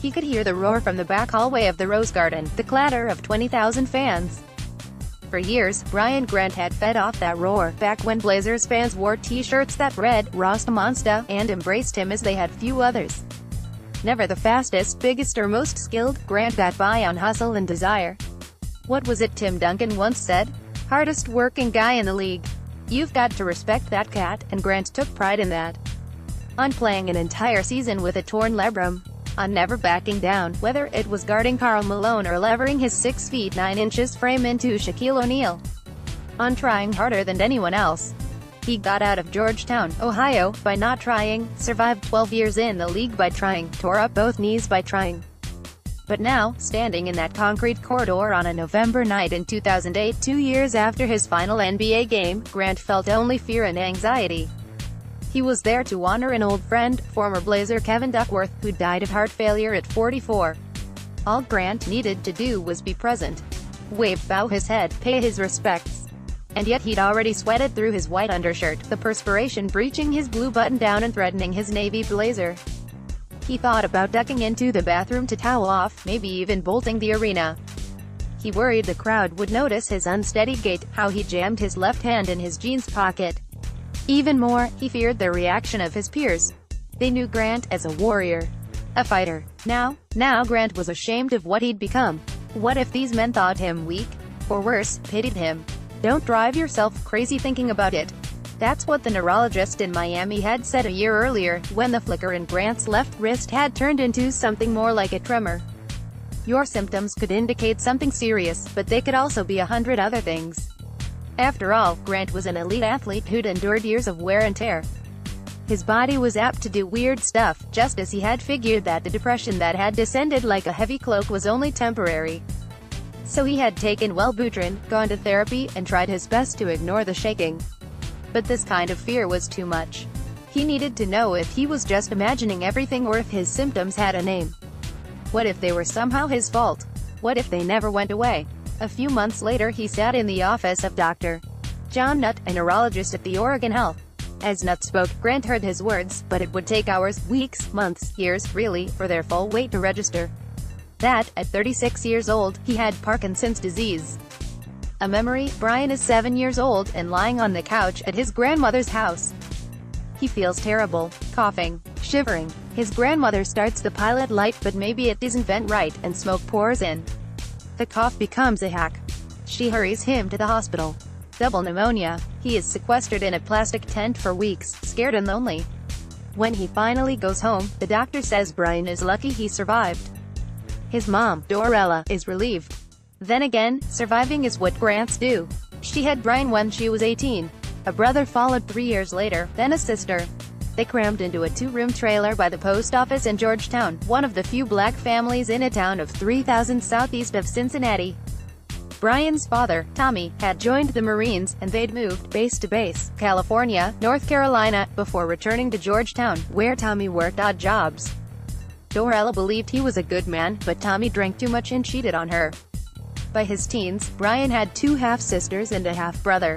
He could hear the roar from the back hallway of the Rose Garden, the clatter of 20,000 fans. For years, Brian Grant had fed off that roar, back when Blazers fans wore t-shirts that read, Rasta Monsta, and embraced him as they had few others. Never the fastest, biggest or most skilled, Grant got by on hustle and desire. What was it Tim Duncan once said? Hardest working guy in the league. You've got to respect that cat, and Grant took pride in that. On playing an entire season with a torn labrum. On never backing down, whether it was guarding Karl Malone or levering his 6 feet 9 inches frame into Shaquille O'Neal. On trying harder than anyone else. He got out of Georgetown, Ohio, by not trying, survived 12 years in the league by trying, tore up both knees by trying. But now, standing in that concrete corridor on a November night in 2008, 2 years after his final NBA game, Grant felt only fear and anxiety. He was there to honor an old friend, former Blazer Kevin Duckworth, who died of heart failure at 44. All Grant needed to do was be present. Wave, bow his head, pay his respects. And yet he'd already sweated through his white undershirt, the perspiration breaching his blue button-down and threatening his navy blazer. He thought about ducking into the bathroom to towel off, maybe even bolting the arena. He worried the crowd would notice his unsteady gait, how he jammed his left hand in his jeans pocket. Even more, he feared the reaction of his peers. They knew Grant as a warrior. A fighter. Now Grant was ashamed of what he'd become. What if these men thought him weak? Or worse, pitied him? Don't drive yourself crazy thinking about it. That's what the neurologist in Miami had said a year earlier, when the flicker in Grant's left wrist had turned into something more like a tremor. Your symptoms could indicate something serious, but they could also be 100 other things. After all, Grant was an elite athlete who'd endured years of wear and tear. His body was apt to do weird stuff, just as he had figured that the depression that had descended like a heavy cloak was only temporary. So he had taken Wellbutrin, gone to therapy, and tried his best to ignore the shaking. But this kind of fear was too much. He needed to know if he was just imagining everything or if his symptoms had a name. What if they were somehow his fault? What if they never went away? A few months later he sat in the office of Dr. John Nutt, a neurologist at the Oregon Health. As Nutt spoke, Grant heard his words, but it would take hours, weeks, months, years, really, for their full weight to register. That, at 36 years old, he had Parkinson's disease. A memory, Brian is 7 years old, and lying on the couch at his grandmother's house. He feels terrible, coughing, shivering. His grandmother starts the pilot light, but maybe it doesn't vent right, and smoke pours in. The cough becomes a hack. She hurries him to the hospital. Double pneumonia. He is sequestered in a plastic tent for weeks, scared and lonely. When he finally goes home, the doctor says Brian is lucky he survived. His mom, Dorella, is relieved. Then again, surviving is what Grants do. She had Brian when she was 18. A brother followed 3 years later, then a sister. They crammed into a 2-room trailer by the post office in Georgetown, one of the few black families in a town of 3,000 southeast of Cincinnati. Brian's father, Tommy, had joined the Marines, and they'd moved, base to base, California, North Carolina, before returning to Georgetown, where Tommy worked odd jobs. Dorella believed he was a good man, but Tommy drank too much and cheated on her. By his teens, Brian had 2 half-sisters and a half-brother.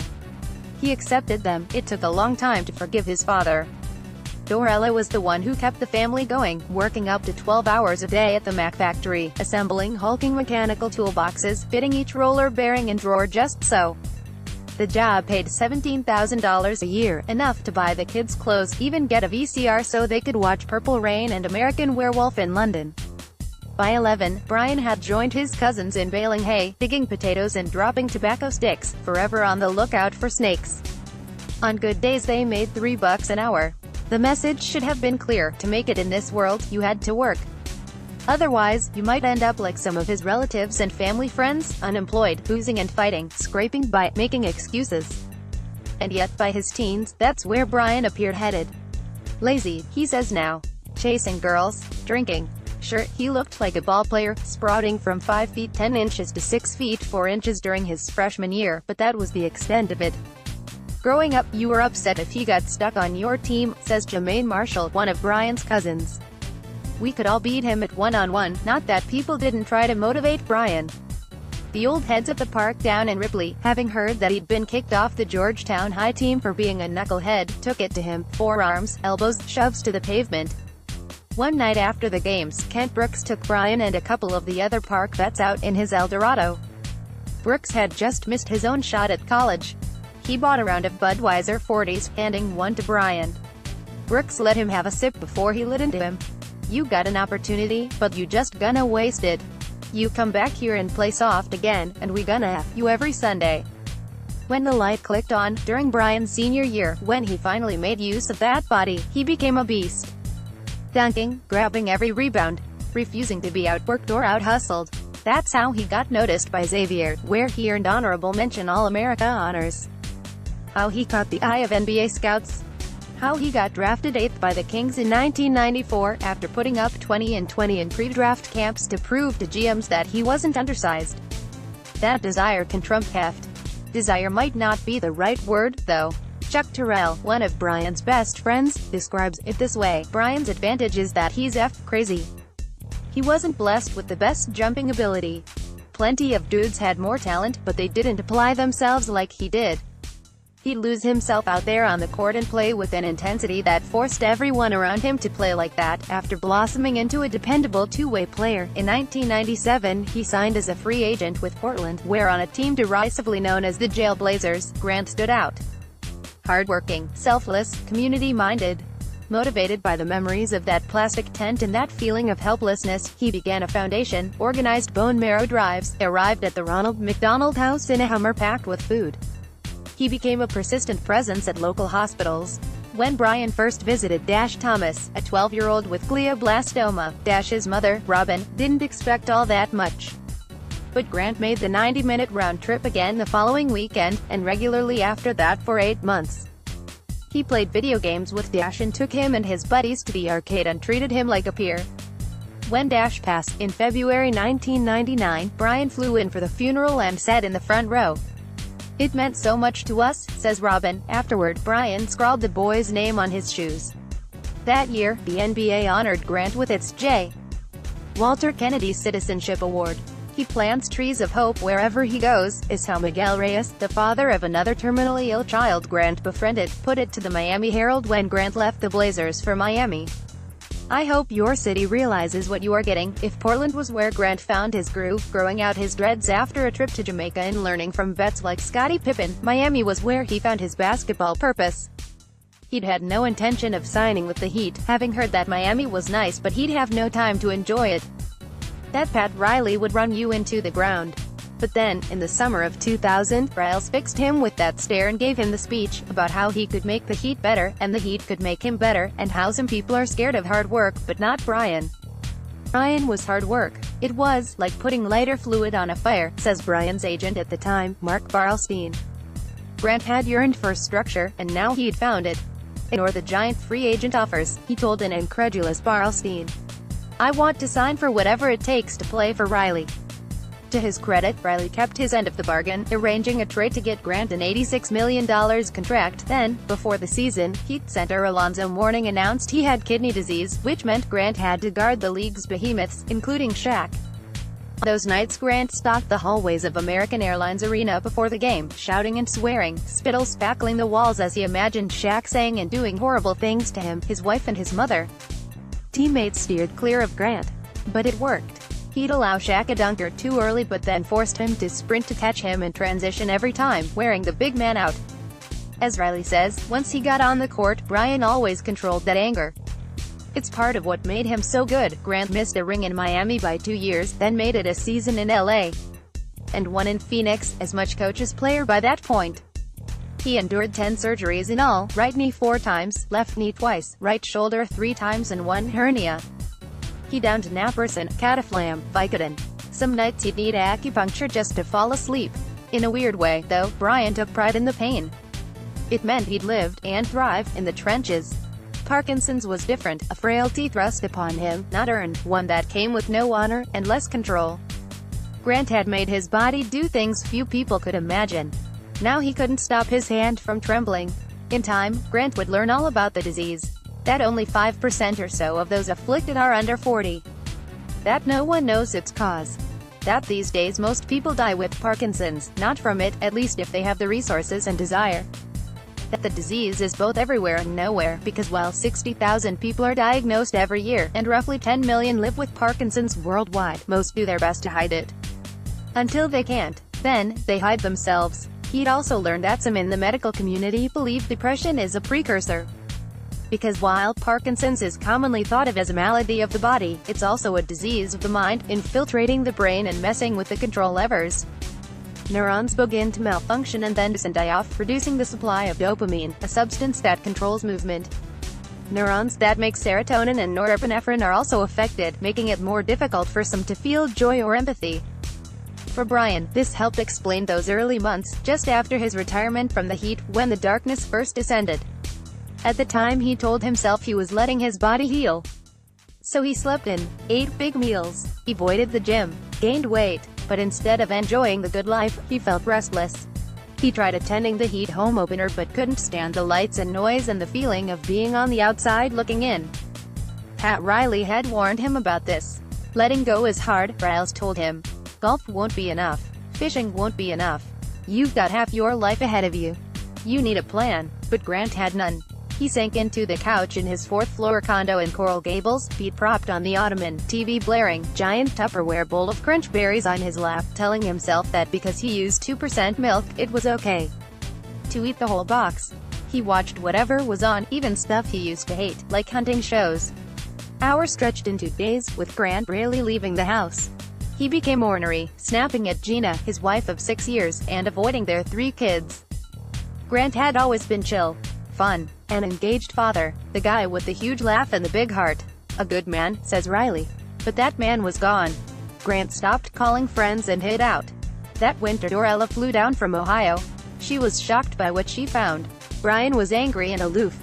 He accepted them. It took a long time to forgive his father. Dorella was the one who kept the family going, working up to 12 hours a day at the Mac factory, assembling hulking mechanical toolboxes, fitting each roller bearing and drawer just so. The job paid $17,000 a year, enough to buy the kids clothes, even get a VCR so they could watch Purple Rain and American Werewolf in London. By 11, Brian had joined his cousins in baling hay, digging potatoes and dropping tobacco sticks, forever on the lookout for snakes. On good days they made $3 an hour. The message should have been clear: to make it in this world, you had to work. Otherwise, you might end up like some of his relatives and family friends, unemployed, boozing and fighting, scraping by, making excuses. And yet, by his teens, that's where Brian appeared headed. Lazy, he says now. Chasing girls. Drinking. Sure, he looked like a ballplayer, sprouting from 5 feet 10 inches to 6 feet 4 inches during his freshman year, but that was the extent of it. Growing up, you were upset if he got stuck on your team, says Jermaine Marshall, one of Brian's cousins. We could all beat him at one-on-one, not that people didn't try to motivate Brian. The old heads at the park down in Ripley, having heard that he'd been kicked off the Georgetown High team for being a knucklehead, took it to him, forearms, elbows, shoves to the pavement. One night after the games, Kent Brooks took Brian and a couple of the other Park vets out in his Eldorado. Brooks had just missed his own shot at college. He bought a round of Budweiser 40s, handing one to Brian. Brooks let him have a sip before he lit into him. "You got an opportunity, but you just gonna waste it. You come back here and play soft again, and we gonna F you every Sunday." When the light clicked on, during Brian's senior year, when he finally made use of that body, he became a beast. Dunking, grabbing every rebound, refusing to be outworked or out-hustled. That's how he got noticed by Xavier, where he earned honorable mention All-America honors. How he caught the eye of NBA scouts. How he got drafted 8th by the Kings in 1994, after putting up 20 and 20 in pre-draft camps to prove to GMs that he wasn't undersized. That desire can trump heft. Desire might not be the right word, though. Chuck Terrell, one of Brian's best friends, describes it this way: "Brian's advantage is that he's F-crazy. He wasn't blessed with the best jumping ability. Plenty of dudes had more talent, but they didn't apply themselves like he did. He'd lose himself out there on the court and play with an intensity that forced everyone around him to play like that." After blossoming into a dependable two-way player, in 1997, he signed as a free agent with Portland, where on a team derisively known as the Jailblazers, Grant stood out. Hardworking, selfless, community-minded. Motivated by the memories of that plastic tent and that feeling of helplessness, he began a foundation, organized bone marrow drives, arrived at the Ronald McDonald House in a Hummer packed with food. He became a persistent presence at local hospitals. When Brian first visited Thomas, a 12-year-old with glioblastoma, his mother, Robin, didn't expect all that much. But Grant made the 90-minute round trip again the following weekend, and regularly after that for 8 months. He played video games with Dash and took him and his buddies to the arcade and treated him like a peer. When Dash passed, in February 1999, Brian flew in for the funeral and sat in the front row. "It meant so much to us," says Robin. Afterward, Brian scrawled the boy's name on his shoes. That year, the NBA honored Grant with its J. Walter Kennedy Citizenship Award. "He plants trees of hope wherever he goes," is how Miguel Reyes, the father of another terminally ill child Grant befriended, put it to the Miami Herald when Grant left the Blazers for Miami. "I hope your city realizes what you are getting." If Portland was where Grant found his groove, growing out his dreads after a trip to Jamaica and learning from vets like Scottie Pippen, Miami was where he found his basketball purpose. He'd had no intention of signing with the Heat, having heard that Miami was nice but he'd have no time to enjoy it. That Pat Riley would run you into the ground. But then, in the summer of 2000, Riles fixed him with that stare and gave him the speech about how he could make the Heat better, and the Heat could make him better, and how some people are scared of hard work, but not Brian. Brian was hard work. It was like putting lighter fluid on a fire, says Brian's agent at the time, Mark Barlstein. Grant had yearned for structure, and now he'd found it. "Ignore the giant free agent offers," he told an incredulous Barlstein. "I want to sign for whatever it takes to play for Riley." To his credit, Riley kept his end of the bargain, arranging a trade to get Grant an $86 million contract. Then, before the season, Heat center Alonzo Mourning announced he had kidney disease, which meant Grant had to guard the league's behemoths, including Shaq. On those nights Grant stalked the hallways of American Airlines Arena before the game, shouting and swearing, spittle spackling the walls as he imagined Shaq saying and doing horrible things to him, his wife and his mother. Teammates steered clear of Grant. But it worked. He'd allow Shaq a dunker too early but then forced him to sprint to catch him in transition every time, wearing the big man out. As Riley says, once he got on the court, Brian always controlled that anger. "It's part of what made him so good." Grant missed a ring in Miami by 2 years, then made it a season in LA. And one in Phoenix, as much coach as player by that point. He endured 10 surgeries in all, right knee 4 times, left knee twice, right shoulder 3 times and 1 hernia. He downed naproxen, cataflam, Vicodin. Some nights he'd need acupuncture just to fall asleep. In a weird way, though, Brian took pride in the pain. It meant he'd lived, and thrived, in the trenches. Parkinson's was different, a frailty thrust upon him, not earned, one that came with no honor, and less control. Grant had made his body do things few people could imagine. Now he couldn't stop his hand from trembling. In time, Grant would learn all about the disease. That only 5% or so of those afflicted are under 40. That no one knows its cause. That these days most people die with Parkinson's, not from it, at least if they have the resources and desire. that the disease is both everywhere and nowhere, because while 60,000 people are diagnosed every year, and roughly 10 million live with Parkinson's worldwide, most do their best to hide it. Until they can't. Then, they hide themselves. He'd also learned that some in the medical community believe depression is a precursor. Because while Parkinson's is commonly thought of as a malady of the body, it's also a disease of the mind, infiltrating the brain and messing with the control levers. Neurons begin to malfunction and then die off, reducing the supply of dopamine, a substance that controls movement. Neurons that make serotonin and norepinephrine are also affected, making it more difficult for some to feel joy or empathy. For Brian, this helped explain those early months, just after his retirement from the heat, when the darkness first descended. At the time he told himself he was letting his body heal. So he slept in, ate big meals, avoided the gym, gained weight, but instead of enjoying the good life, he felt restless. He tried attending the heat home opener but couldn't stand the lights and noise and the feeling of being on the outside looking in. Pat Riley had warned him about this. Letting go is hard, Riles told him. Golf won't be enough. Fishing won't be enough. You've got half your life ahead of you. You need a plan. But Grant had none. He sank into the couch in his fourth-floor condo in Coral Gables, feet propped on the ottoman, TV blaring, giant Tupperware bowl of crunch berries on his lap, telling himself that because he used 2% milk, it was okay to eat the whole box. He watched whatever was on, even stuff he used to hate, like hunting shows. Hours stretched into days, with Grant rarely leaving the house. He became ornery, snapping at Gina, his wife of 6 years, and avoiding their 3 kids. Grant had always been chill, fun, an engaged father, the guy with the huge laugh and the big heart. A good man, says Riley. But that man was gone. Grant stopped calling friends and hid out. That winter Dorella flew down from Ohio. She was shocked by what she found. Brian was angry and aloof.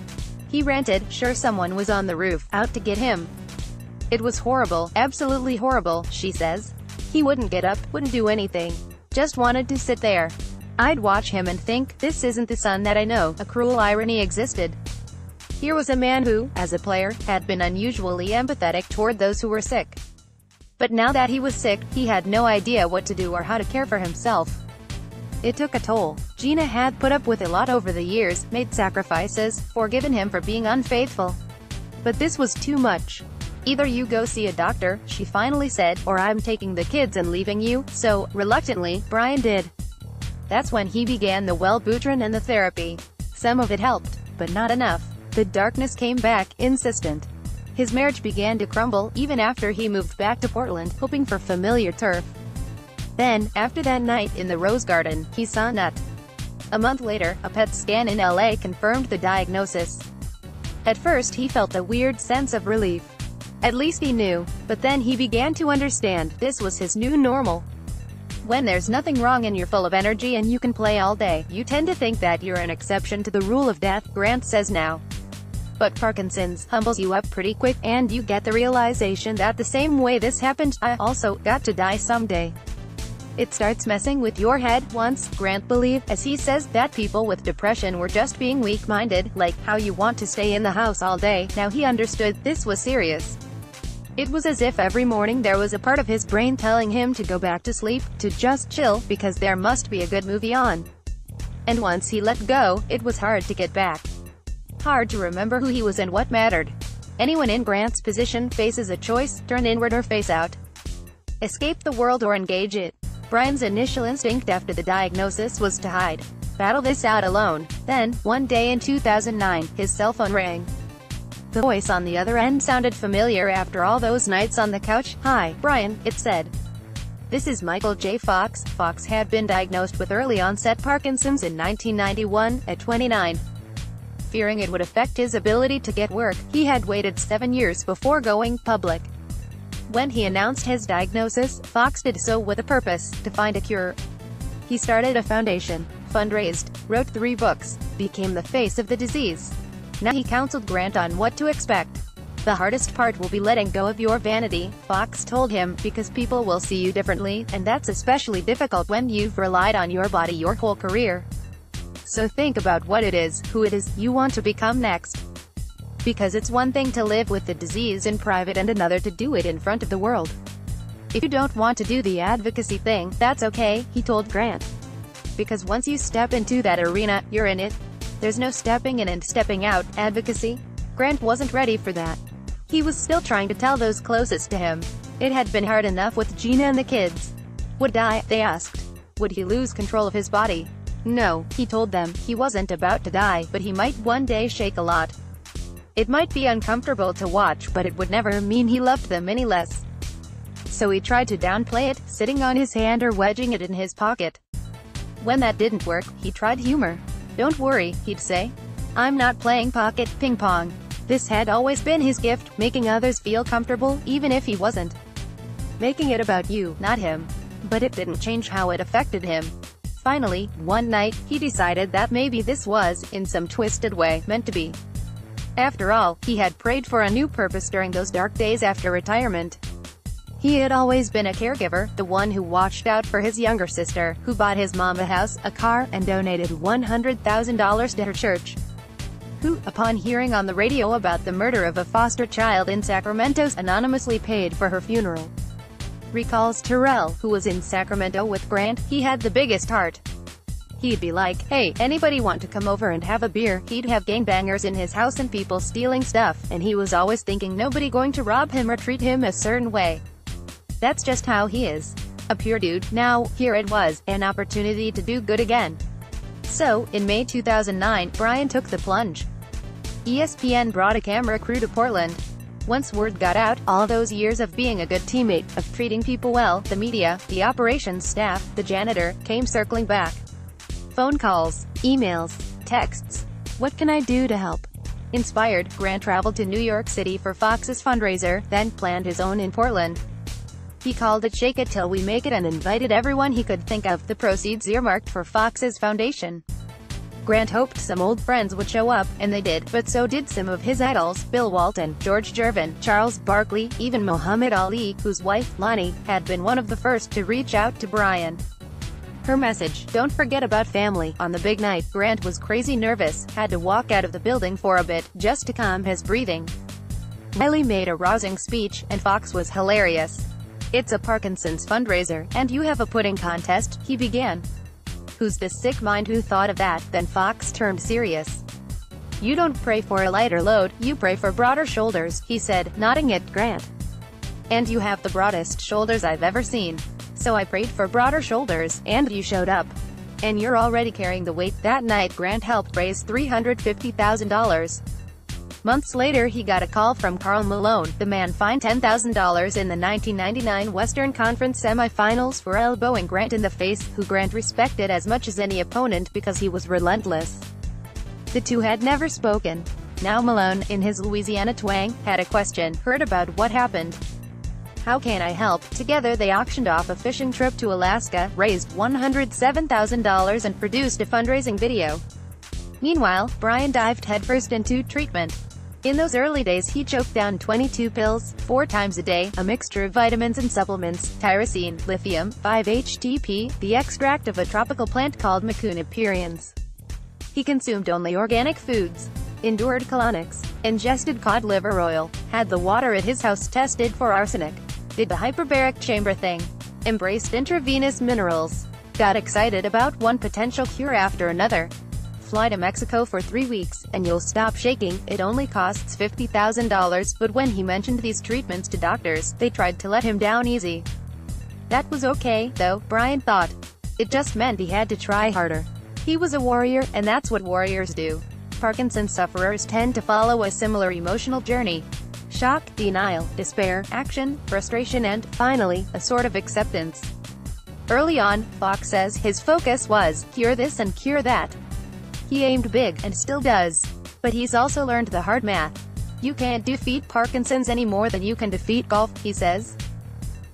He ranted, sure someone was on the roof, out to get him. It was horrible, absolutely horrible, she says. He wouldn't get up, wouldn't do anything. Just wanted to sit there. I'd watch him and think, this isn't the son that I know. A cruel irony existed. Here was a man who, as a player, had been unusually empathetic toward those who were sick. But now that he was sick, he had no idea what to do or how to care for himself. It took a toll. Gina had put up with a lot over the years, made sacrifices, forgiven him for being unfaithful. But this was too much. Either you go see a doctor, she finally said, or I'm taking the kids and leaving you. So, reluctantly, Brian did. That's when he began the Wellbutrin and the therapy. Some of it helped, but not enough. The darkness came back, insistent. His marriage began to crumble, even after he moved back to Portland, hoping for familiar turf. Then, after that night in the Rose Garden, he saw Nut. A month later, a PET scan in LA confirmed the diagnosis. At first he felt a weird sense of relief. At least he knew. But then he began to understand, this was his new normal. When there's nothing wrong and you're full of energy and you can play all day, you tend to think that you're an exception to the rule of death, Grant says now. But Parkinson's humbles you up pretty quick, and you get the realization that the same way this happened, I also got to die someday. It starts messing with your head. Once, Grant believed, as he says, that people with depression were just being weak-minded, like how you want to stay in the house all day. Now he understood this was serious. It was as if every morning there was a part of his brain telling him to go back to sleep, to just chill, because there must be a good movie on. And once he let go, it was hard to get back. Hard to remember who he was and what mattered. Anyone in Grant's position faces a choice, turn inward or face out. Escape the world or engage it. Brian's initial instinct after the diagnosis was to hide. Battle this out alone. Then, one day in 2009, his cell phone rang. The voice on the other end sounded familiar after all those nights on the couch. Hi, Brian, it said. This is Michael J. Fox. Fox had been diagnosed with early-onset Parkinson's in 1991, at 29. Fearing it would affect his ability to get work, he had waited 7 years before going public. When he announced his diagnosis, Fox did so with a purpose, to find a cure. He started a foundation, fundraised, wrote 3 books, became the face of the disease. Now he counseled Grant on what to expect. The hardest part will be letting go of your vanity, Fox told him, because people will see you differently, and that's especially difficult when you've relied on your body your whole career. So think about what it is, who it is, you want to become next. Because it's one thing to live with the disease in private and another to do it in front of the world. If you don't want to do the advocacy thing, that's okay, he told Grant. Because once you step into that arena, you're in it. There's no stepping in and stepping out advocacy. Grant wasn't ready for that. He was still trying to tell those closest to him. It had been hard enough with Gina and the kids. Would he die, they asked. Would he lose control of his body? No, he told them, he wasn't about to die, but he might one day shake a lot. It might be uncomfortable to watch, but it would never mean he loved them any less. So he tried to downplay it, sitting on his hand or wedging it in his pocket. When that didn't work, he tried humor. Don't worry, he'd say. I'm not playing pocket ping pong. This had always been his gift, making others feel comfortable, even if he wasn't. Making it about you, not him. But it didn't change how it affected him. Finally, one night, he decided that maybe this was, in some twisted way, meant to be. After all, he had prayed for a new purpose during those dark days after retirement. He had always been a caregiver, the one who watched out for his younger sister, who bought his mom a house, a car, and donated $100,000 to her church. Who, upon hearing on the radio about the murder of a foster child in Sacramento, anonymously paid for her funeral. Recalls Terrell, who was in Sacramento with Grant. He had the biggest heart. He'd be like, hey, anybody want to come over and have a beer? He'd have gangbangers in his house and people stealing stuff, and he was always thinking nobody going to rob him or treat him a certain way. That's just how he is. A pure dude. Now, here it was, an opportunity to do good again. So, in May 2009, Brian took the plunge. ESPN brought a camera crew to Portland. Once word got out, all those years of being a good teammate, of treating people well, the media, the operations staff, the janitor, came circling back. Phone calls, emails, texts. What can I do to help? Inspired, Grant traveled to New York City for Fox's fundraiser, then planned his own in Portland. He called it Shake It Till We Make It and invited everyone he could think of, the proceeds earmarked for Fox's foundation. Grant hoped some old friends would show up, and they did, but so did some of his idols, Bill Walton, George Gervin, Charles Barkley, even Muhammad Ali, whose wife, Lonnie, had been one of the first to reach out to Brian. Her message, don't forget about family. On the big night, Grant was crazy nervous, had to walk out of the building for a bit, just to calm his breathing. Riley made a rousing speech, and Fox was hilarious. It's a Parkinson's fundraiser, and you have a pudding contest, he began. Who's the sick mind who thought of that? Then Fox turned serious. You don't pray for a lighter load, you pray for broader shoulders, he said, nodding at Grant. And you have the broadest shoulders I've ever seen. So I prayed for broader shoulders, and you showed up. And you're already carrying the weight. That night Grant helped raise $350,000. Months later he got a call from Karl Malone, the man fined $10,000 in the 1999 Western Conference semifinals for elbowing Grant in the face, who Grant respected as much as any opponent because he was relentless. The two had never spoken. Now Malone, in his Louisiana twang, had a question, heard about what happened. How can I help? Together they auctioned off a fishing trip to Alaska, raised $107,000 and produced a fundraising video. Meanwhile, Brian dived headfirst into treatment. In those early days he choked down 22 pills, 4 times a day, a mixture of vitamins and supplements, tyrosine, lithium, 5-HTP, the extract of a tropical plant called Mucuna pruriens. He consumed only organic foods, endured colonics, ingested cod liver oil, had the water at his house tested for arsenic, did the hyperbaric chamber thing, embraced intravenous minerals, got excited about one potential cure after another. Fly to Mexico for 3 weeks, and you'll stop shaking. It only costs $50,000, but when he mentioned these treatments to doctors, they tried to let him down easy. That was okay, though, Brian thought. It just meant he had to try harder. He was a warrior, and that's what warriors do. Parkinson's sufferers tend to follow a similar emotional journey. Shock, denial, despair, action, frustration and, finally, a sort of acceptance. Early on, Fox says, his focus was, cure this and cure that. He aimed big, and still does. But he's also learned the hard math. You can't defeat Parkinson's any more than you can defeat golf, he says.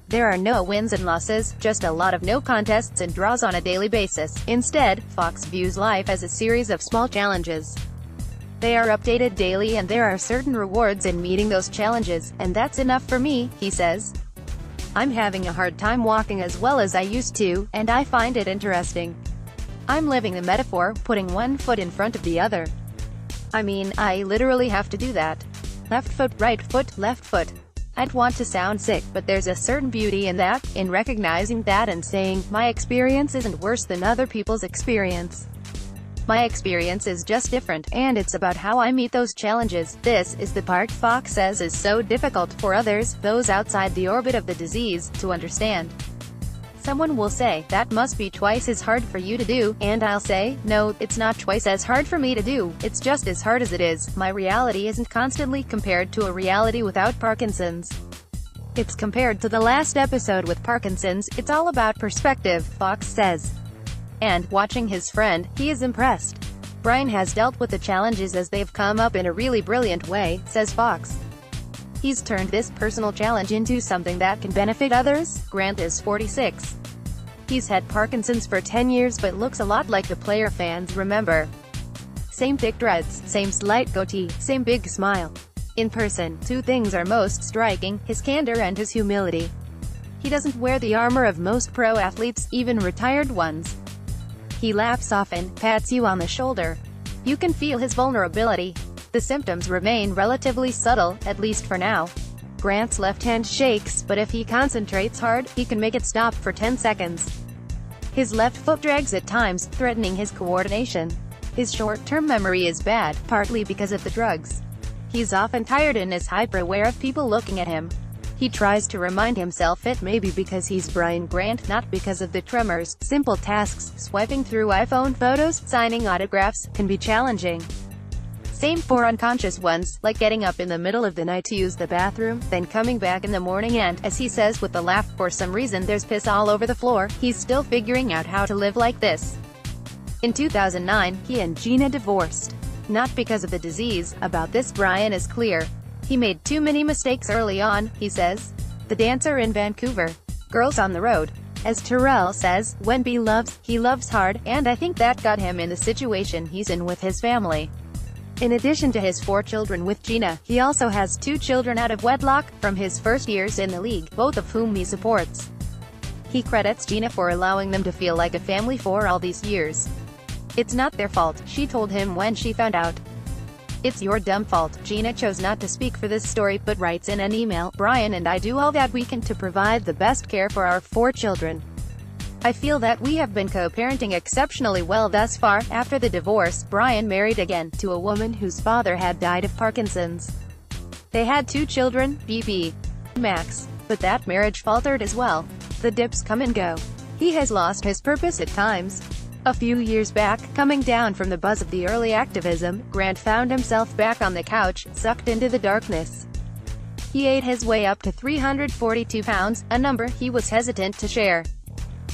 There are no wins and losses, just a lot of no contests and draws on a daily basis. Instead, Fox views life as a series of small challenges. They are updated daily and there are certain rewards in meeting those challenges, and that's enough for me, he says. I'm having a hard time walking as well as I used to, and I find it interesting. I'm living the metaphor, putting one foot in front of the other. I mean, I literally have to do that. Left foot, right foot, left foot. I'd want to sound sick, but there's a certain beauty in that, in recognizing that and saying, my experience isn't worse than other people's experience. My experience is just different, and it's about how I meet those challenges. This is the part Fox says is so difficult for others, those outside the orbit of the disease, to understand. Someone will say, that must be twice as hard for you to do, and I'll say, no, it's not twice as hard for me to do, it's just as hard as it is. My reality isn't constantly compared to a reality without Parkinson's. It's compared to the last episode with Parkinson's. It's all about perspective, Fox says. And, watching his friend, he is impressed. Brian has dealt with the challenges as they've come up in a really brilliant way, says Fox. He's turned this personal challenge into something that can benefit others. Grant is 46. He's had Parkinson's for 10 years but looks a lot like the player fans remember. Same thick dreads, same slight goatee, same big smile. In person, two things are most striking, his candor and his humility. He doesn't wear the armor of most pro athletes, even retired ones. He laughs often, pats you on the shoulder. You can feel his vulnerability. The symptoms remain relatively subtle, at least for now. Grant's left hand shakes, but if he concentrates hard, he can make it stop for 10 seconds. His left foot drags at times, threatening his coordination. His short-term memory is bad, partly because of the drugs. He's often tired and is hyper-aware of people looking at him. He tries to remind himself it may be because he's Brian Grant, not because of the tremors. Simple tasks, swiping through iPhone photos, signing autographs, can be challenging. Same for unconscious ones, like getting up in the middle of the night to use the bathroom, then coming back in the morning and, as he says with a laugh, for some reason there's piss all over the floor. He's still figuring out how to live like this. In 2009, he and Gina divorced. Not because of the disease. About this, Brian is clear. He made too many mistakes early on, he says. The dancer in Vancouver. Girls on the road. As Terrell says, when B loves, he loves hard, and I think that got him in the situation he's in with his family. In addition to his 4 children with Gina, he also has 2 children out of wedlock, from his first years in the league, both of whom he supports. He credits Gina for allowing them to feel like a family for all these years. It's not their fault, she told him when she found out. It's your dumb fault. Gina chose not to speak for this story, but writes in an email, Brian and I do all that we can to provide the best care for our 4 children. I feel that we have been co-parenting exceptionally well thus far. After the divorce, Brian married again, to a woman whose father had died of Parkinson's. They had 2 children, BB, Max. But that marriage faltered as well. The dips come and go. He has lost his purpose at times. A few years back, coming down from the buzz of the early activism, Grant found himself back on the couch, sucked into the darkness. He ate his way up to 342 pounds, a number he was hesitant to share.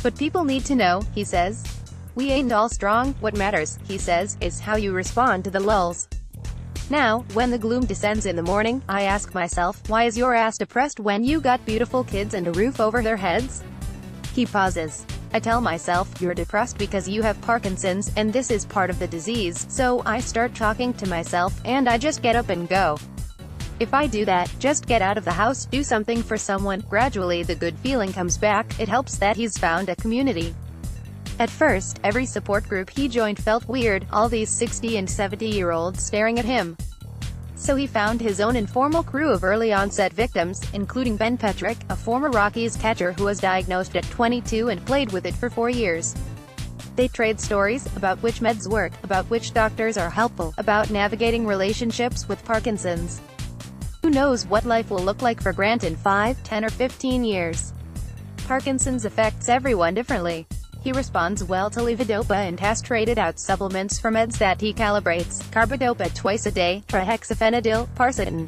But people need to know, he says. We ain't all strong. What matters, he says, is how you respond to the lulls. Now, when the gloom descends in the morning, I ask myself, why is your ass depressed when you got beautiful kids and a roof over their heads? He pauses. I tell myself, you're depressed because you have Parkinson's, and this is part of the disease, so I start talking to myself, and I just get up and go. If I do that, just get out of the house, do something for someone, gradually the good feeling comes back. It helps that he's found a community. At first, every support group he joined felt weird, all these 60 and 70-year-olds staring at him. So he found his own informal crew of early-onset victims, including Ben Petrick, a former Rockies catcher who was diagnosed at 22 and played with it for 4 years. They trade stories, about which meds work, about which doctors are helpful, about navigating relationships with Parkinson's. Who knows what life will look like for Grant in 5, 10 or 15 years. Parkinson's affects everyone differently. He responds well to levodopa and has traded out supplements for meds that he calibrates, carbidopa twice a day, trihexyphenidyl, Parsitin.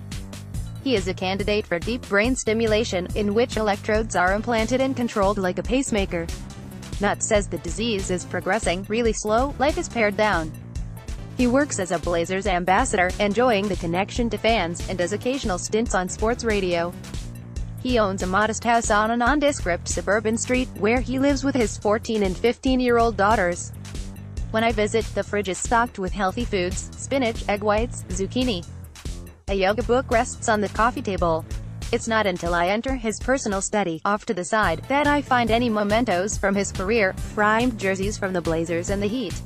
He is a candidate for deep brain stimulation, in which electrodes are implanted and controlled like a pacemaker. Nutt says the disease is progressing really slow, life is pared down. He works as a Blazers ambassador, enjoying the connection to fans, and does occasional stints on sports radio. He owns a modest house on a nondescript suburban street, where he lives with his 14 and 15-year-old daughters. When I visit, the fridge is stocked with healthy foods, spinach, egg whites, zucchini. A yoga book rests on the coffee table. It's not until I enter his personal study, off to the side, that I find any mementos from his career, framed jerseys from the Blazers and the Heat.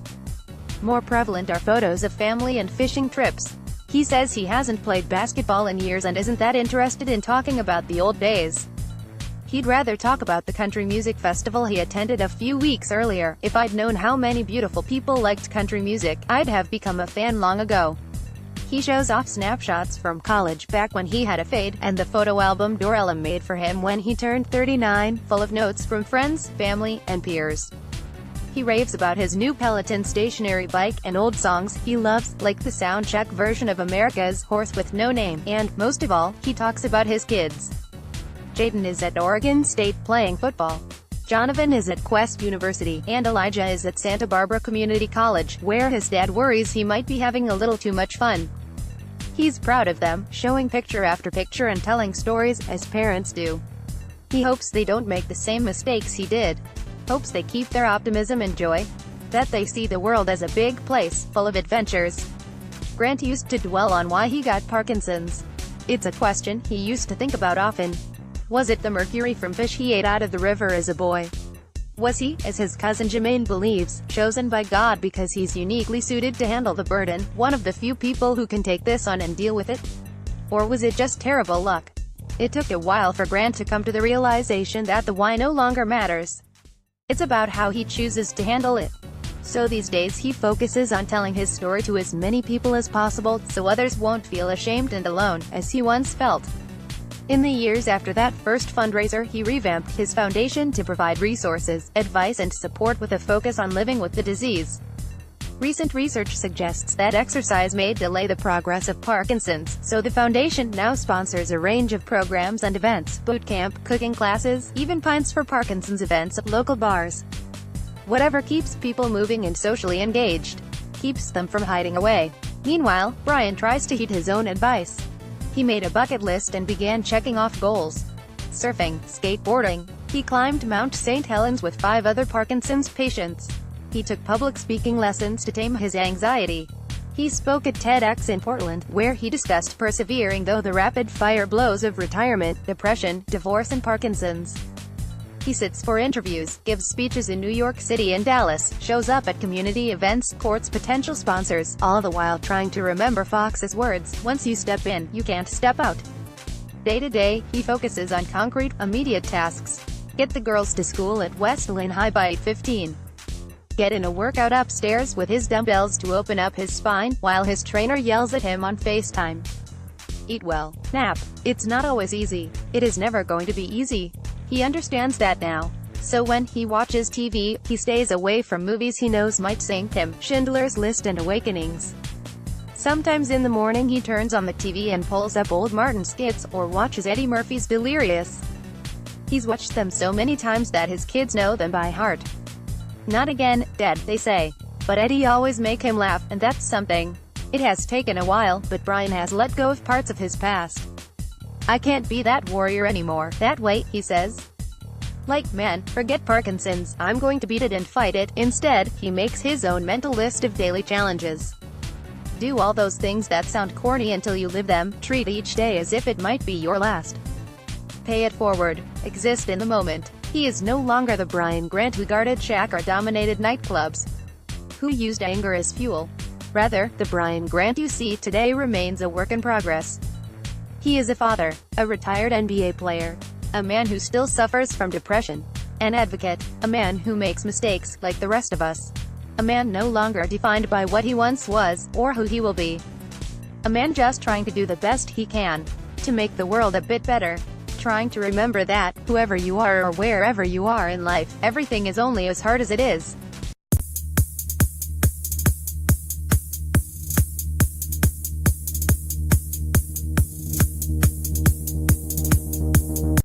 More prevalent are photos of family and fishing trips. He says he hasn't played basketball in years and isn't that interested in talking about the old days. He'd rather talk about the country music festival he attended a few weeks earlier. "If I'd known how many beautiful people liked country music, I'd have become a fan long ago." He shows off snapshots from college back when he had a fade, and the photo album Dorella made for him when he turned 39, full of notes from friends, family, and peers. He raves about his new Peloton stationary bike, and old songs he loves, like the soundcheck version of America's Horse with No Name, and, most of all, he talks about his kids. Jaden is at Oregon State playing football. Jonathan is at Quest University, and Elijah is at Santa Barbara Community College, where his dad worries he might be having a little too much fun. He's proud of them, showing picture after picture and telling stories, as parents do. He hopes they don't make the same mistakes he did. Hopes they keep their optimism and joy. That they see the world as a big place, full of adventures. Grant used to dwell on why he got Parkinson's. It's a question he used to think about often. Was it the mercury from fish he ate out of the river as a boy? Was he, as his cousin Jermaine believes, chosen by God because he's uniquely suited to handle the burden, one of the few people who can take this on and deal with it? Or was it just terrible luck? It took a while for Grant to come to the realization that the why no longer matters. It's about how he chooses to handle it. So these days he focuses on telling his story to as many people as possible, so others won't feel ashamed and alone, as he once felt. In the years after that first fundraiser, he revamped his foundation to provide resources, advice and support with a focus on living with the disease. Recent research suggests that exercise may delay the progress of Parkinson's, so the foundation now sponsors a range of programs and events, boot camp, cooking classes, even pints for Parkinson's events at local bars. Whatever keeps people moving and socially engaged. Keeps them from hiding away. Meanwhile, Brian tries to heed his own advice. He made a bucket list and began checking off goals. Surfing, skateboarding. He climbed Mount St. Helens with 5 other Parkinson's patients. He took public speaking lessons to tame his anxiety. He spoke at TEDx in Portland, where he discussed persevering through the rapid-fire blows of retirement, depression, divorce and Parkinson's. He sits for interviews, gives speeches in New York City and Dallas, shows up at community events, courts potential sponsors, all the while trying to remember Fox's words, "Once you step in, you can't step out." Day to day, he focuses on concrete, immediate tasks. Get the girls to school at West Lynn High by 8:15. Get in a workout upstairs with his dumbbells to open up his spine, while his trainer yells at him on FaceTime. Eat well. Nap. It's not always easy. It is never going to be easy. He understands that now. So when he watches TV, he stays away from movies he knows might sink him, Schindler's List and Awakenings. Sometimes in the morning he turns on the TV and pulls up old Martin skits, or watches Eddie Murphy's Delirious. He's watched them so many times that his kids know them by heart. Not again, Dad, they say. But Eddie always make him laugh, and that's something. It has taken a while, but Brian has let go of parts of his past. "I can't be that warrior anymore, that way," he says. Like, man, forget Parkinson's, I'm going to beat it and fight it. Instead, he makes his own mental list of daily challenges. Do all those things that sound corny until you live them. Treat each day as if it might be your last. Pay it forward. Exist in the moment. He is no longer the Brian Grant who guarded Shack or dominated nightclubs, who used anger as fuel. Rather, the Brian Grant you see today remains a work in progress. He is a father, a retired NBA player, a man who still suffers from depression, an advocate, a man who makes mistakes, like the rest of us, a man no longer defined by what he once was, or who he will be, a man just trying to do the best he can, to make the world a bit better, trying to remember that, whoever you are or wherever you are in life, everything is only as hard as it is.